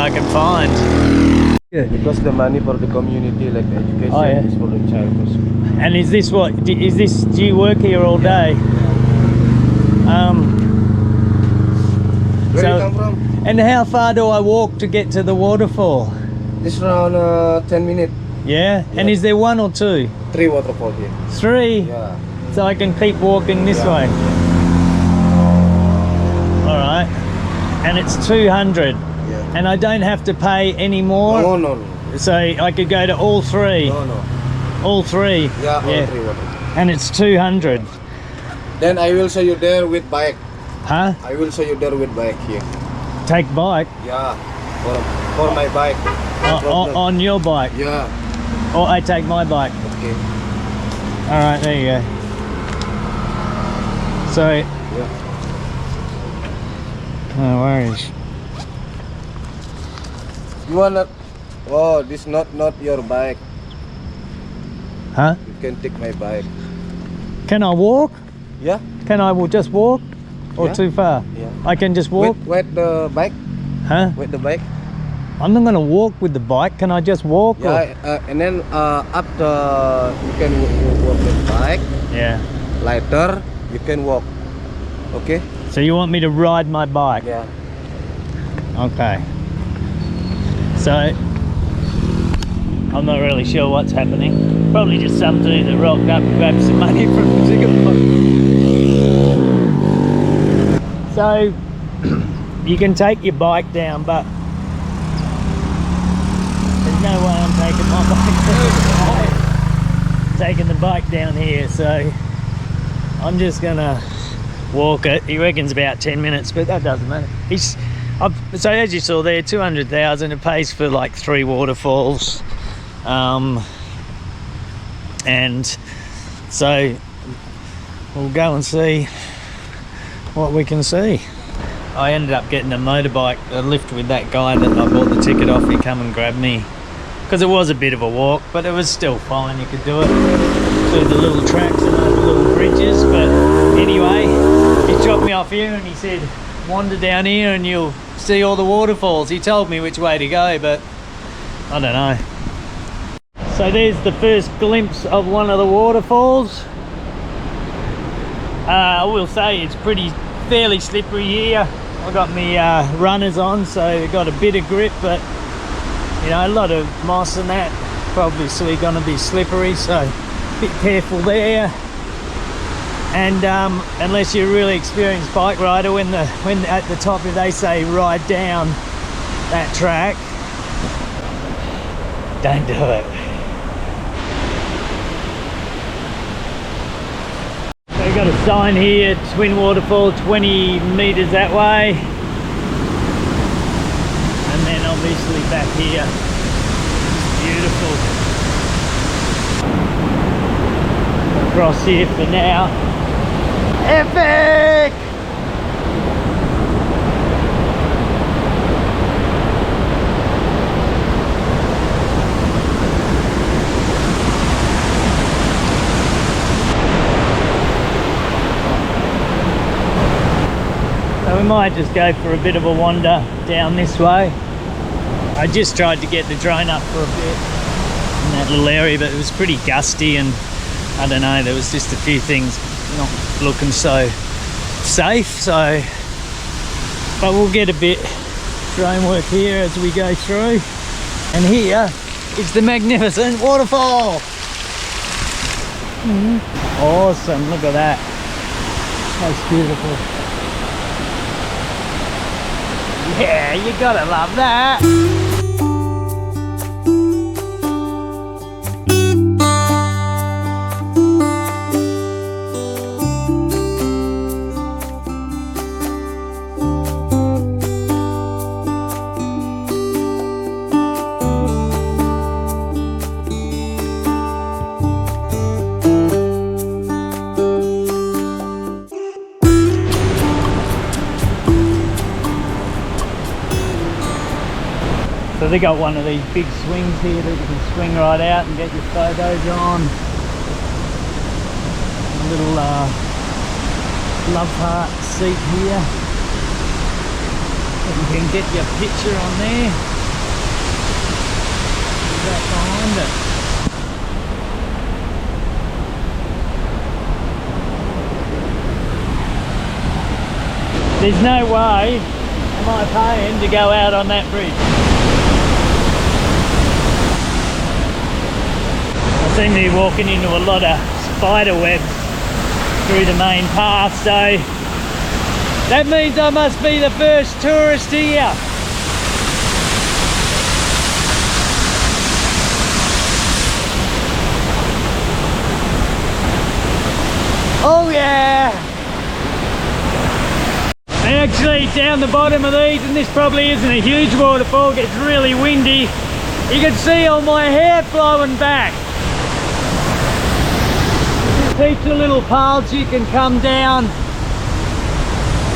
I can find. Yeah. Because the money for the community, like education, is for the child for school. And is this what? Is this? Do you work here all day? Where you come from? And how far do I walk to get to the waterfall? It's around 10 minutes. Yeah? And is there one or two? 3 waterfall here. 3? Yeah. So I can keep walking this way? Alright. And it's 200? Yeah. And I don't have to pay any more? No. So I could go to all 3? No. All 3? Yeah, all 3 waterfall. And it's 200? Then I will show you there with bike. Huh? I will show you there with bike here. Take bike? Yeah. For my bike. On your bike? Yeah. Or I take my bike? Okay. Alright, there you go. So, Yeah. no worries. You wanna? Oh, this not your bike. Huh? You can take my bike. Can I walk? Yeah. Can I just walk? Or Yeah. too far? Yeah. I can just walk? Wait the bike. Huh? Wait the bike. I'm not gonna walk with the bike. Can I just walk? Yeah. And then after you can walk with bike. Yeah. Later you can walk. Okay. So you want me to ride my bike? Yeah. Okay. So I'm not really sure what's happening. Probably just some dude that rocked up and grabbed some money from the ticket box. So you can take your bike down, but there's no way I'm taking my bike down. Taking the bike down here, so I'm just gonna walk it. He reckons about 10 minutes, but that doesn't matter. So as you saw there, 200,000. It pays for like 3 waterfalls, and so we'll go and see what we can see. I ended up getting a motorbike, a lift with that guy that I bought the ticket off. He come and grabbed me because it was a bit of a walk, but it was still fine. You could do it through the little tracks and over little bridges. But anyway, he dropped me off here and he said, wander down here and you'll see all the waterfalls. He told me which way to go, but I don't know. So there's the first glimpse of one of the waterfalls. I will say it's fairly slippery here. I got my runners on, so it got a bit of grip, but you know, a lot of moss and that, obviously going to be slippery, so a bit careful there. And unless you're a really experienced bike rider, when at the top, if they say ride down that track, don't do it. So we've got a sign here, Twin Waterfall, 20 metres that way. And then obviously back here, beautiful. Across here for now. Epic! So we might just go for a bit of a wander down this way. I just tried to get the drone up for a bit in that little area, but it was pretty gusty and I don't know, there was just a few things not looking so safe, so but we'll get a bit drone work here as we go through. And here is the magnificent waterfall. Awesome, look at that, that's beautiful. Yeah, you gotta love that. So they got one of these big swings here that you can swing right out and get your photos on. A little love heart seat here. You can get your picture on there. There's no way am I paying to go out on that bridge. I seem to be walking into a lot of spider webs through the main path, so that means I must be the first tourist here. Oh yeah! And actually down the bottom of these, and this probably isn't a huge waterfall, it gets really windy, you can see all my hair flowing back. There's heaps of little paths you can come down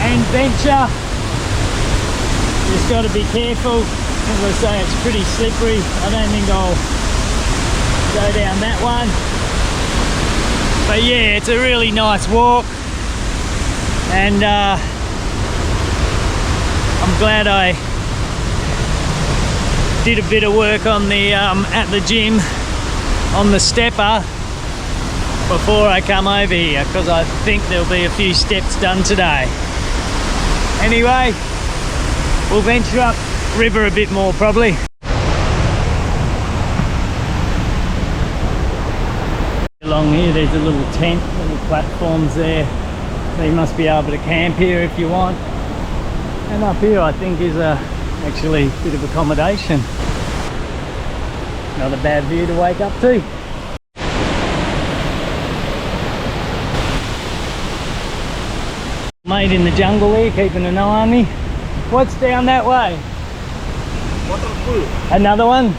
and venture. Just got to be careful. As I say, it's pretty slippery. I don't think I'll go down that one. But yeah, it's a really nice walk, and I'm glad I did a bit of work on the at the gym on the stepper before I come over here, because I think there'll be a few steps done today. Anyway, we'll venture up river a bit more probably. Along here there's a little tent, little platforms there, so you must be able to camp here if you want. And up here I think is actually a bit of accommodation. Not a bad view to wake up to. Mate in the jungle here, keeping an eye on me. What's down that way? Waterfall. Another one?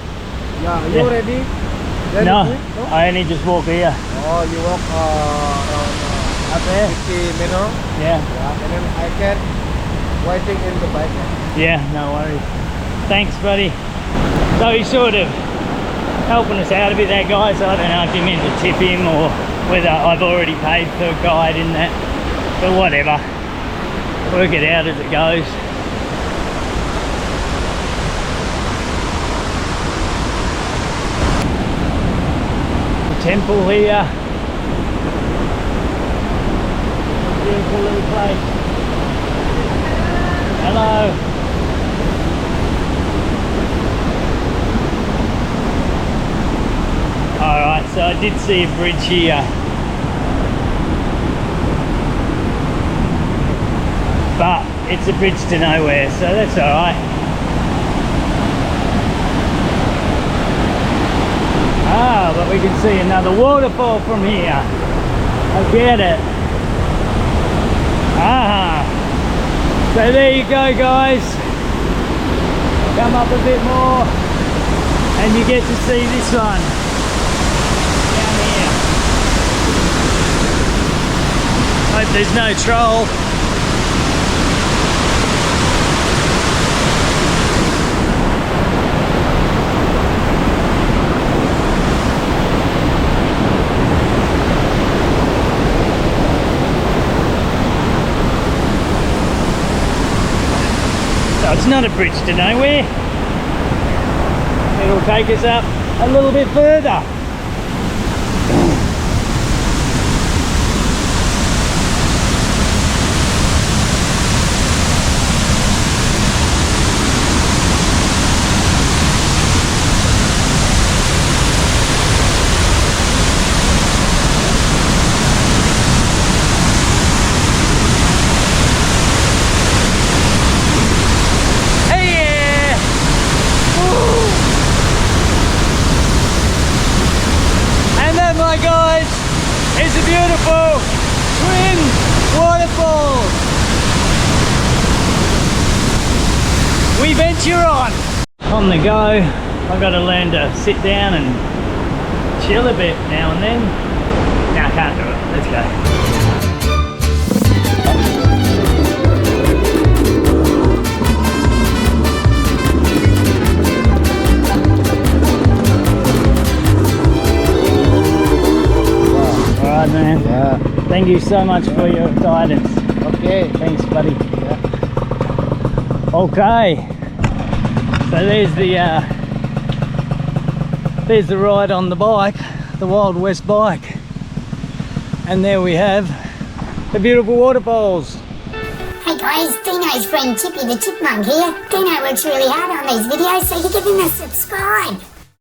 Yeah, you ready? No, I only just walk here. Oh, you walk around Up there? 50 minutes? Yeah. Yeah, and then I can waiting in the bike. Yeah, no worries. Thanks, buddy. So he's sort of helping us out a bit, that guy, so I don't know if he meant to tip him or whether I've already paid for a guide in that, but whatever. Work it out as it goes. Temple here. Beautiful little place. Hello. Alright, so I did see a bridge here. But it's a bridge to nowhere, so that's alright. Ah, but we can see another waterfall from here. I get it. Ah, so there you go, guys. Come up a bit more and you get to see this one down here. Hope there's no troll. It's not a bridge to nowhere. It'll take us up a little bit further. It's a beautiful twin waterfall. We venture on the go. I've got to learn to sit down and chill a bit now and then. No, I can't do it. Let's go. Alright, man. Yeah. Thank you so much for your guidance. Okay. Thanks, buddy. Yeah. Okay. So there's the ride on the bike, the Wild West bike. And there we have the beautiful waterfalls. Hey guys, Dino's friend Chippy the Chipmunk here. Dino works really hard on these videos, so you give him a subscribe.